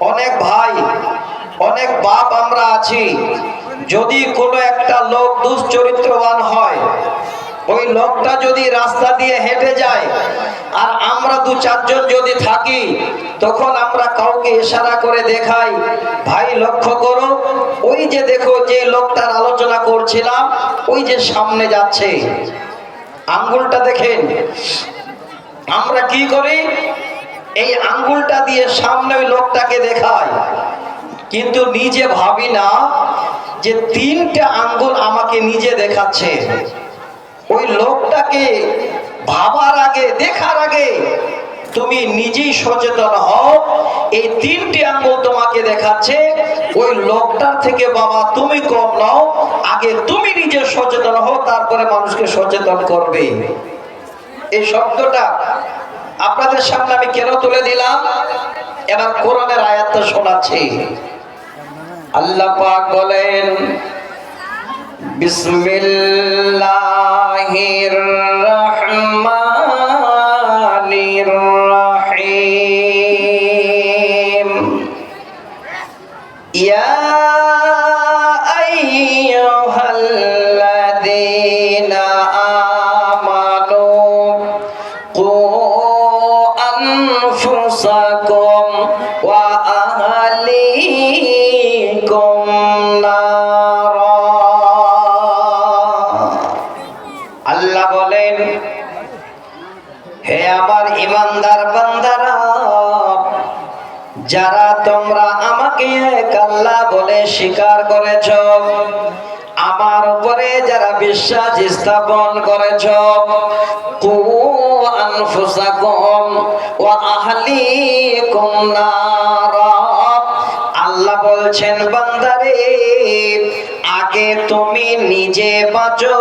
অনেক ভাই, অনেক বাপ আমরা আছি, যদি কোনো একটা লোক দুশ্চরিত্রবান হয়, ওই লোকটা যদি রাস্তা দিয়ে হেঁটে যায় আর আমরা দু চারজন যদি থাকি, তখন আমরা কাউকে ইশারা করে দেখাই, ভাই লক্ষ্য করো, ওই যে দেখো যে লোকটার আলোচনা করছিলাম, ওই যে সামনে যাচ্ছে, আঙ্গুলটা দেখেন। আমরা কি করি, এই আঙ্গুলটা দিয়ে সামনে ওই লোকটাকে দেখাই, কিন্তু নিজে ভাবি না যে তিনটা আঙ্গুল আমাকে নিজে দেখাচ্ছে। ওই লোকটাকে ভাবার আগে, দেখার আগে তুমি নিজেই সচেতন হও, এই তিনটি আঙ্গুল তোমাকে দেখাচ্ছে, ওই লোকটার থেকে বাবা তুমি কম নাও, আগে তুমি নিজে সচেতন হও, তারপরে মানুষকে সচেতন করবে। এই শব্দটা আপনাদের সামনে আমি কেন তুলে দিলাম, এবার কোরআনের আয়াতটা শোনাচ্ছি। আল্লাহ পাক বলেন, বিসমিল্লাহির রহমানির রহিম, ইয়া আইয়ুহাল্লাযীনা আমানু কু আনফুসাকুম ওয়া আহলিকুম নারা। আল্লাহ বলেন, হে আমার ঈমানদার বান্দারা, যারা তোমরা আমাকে এক আল্লাহ বলে স্বীকার করেছ, আমার উপরে যারা বিশ্বাস স্থাপন করেছ, কু আনফুসাকুম ওয়া আহলিকুম নারা, আল্লাহ বলছেন বান্দারে, আগে তুমি নিজে বাঁচো,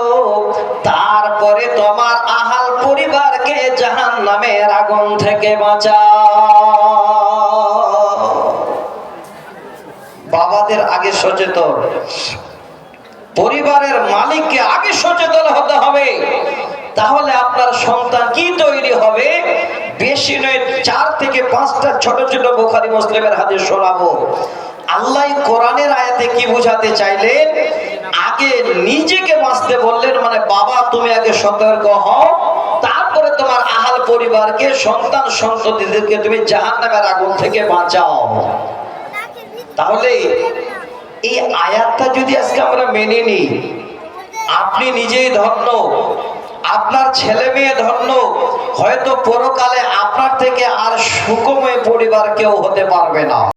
তারপরে তোমার আহাল পরিবারকে জাহান্নামের আগুন থেকে বাঁচাও। বাবাদের আগে সচেতন, পরিবারের মালিককে আগে সচেতন হতে হবে, তাহলে আপনার সন্তান কি তৈরি হবে। বেশি নয়, 4 থেকে 5টা ছোট ছোট বুখারী মুসলিমের হাদিস শোনাবো। আল্লাহ কোরআনের আয়াতে কি বোঝাতে চাইলেন, আগে নিজেকে বাঁচতে বললেন, মানে বাবা তুমি আগে সতর্ক হও, তারপরে তোমার আহাল পরিবারকে, সন্তান সন্ততিদেরকে তুমি জাহান্নামের আগুন থেকে বাঁচাও। তাহলে এই আয়াতটা যদি আজকে আমরা মেনে নিই, আপনি নিজেই ধন্য, আপনার ছেলে মেয়ে ধন্য, হয়তো পরকালে আপনার থেকে আর সুখময় পরিবার কেউ হতে পারবে না।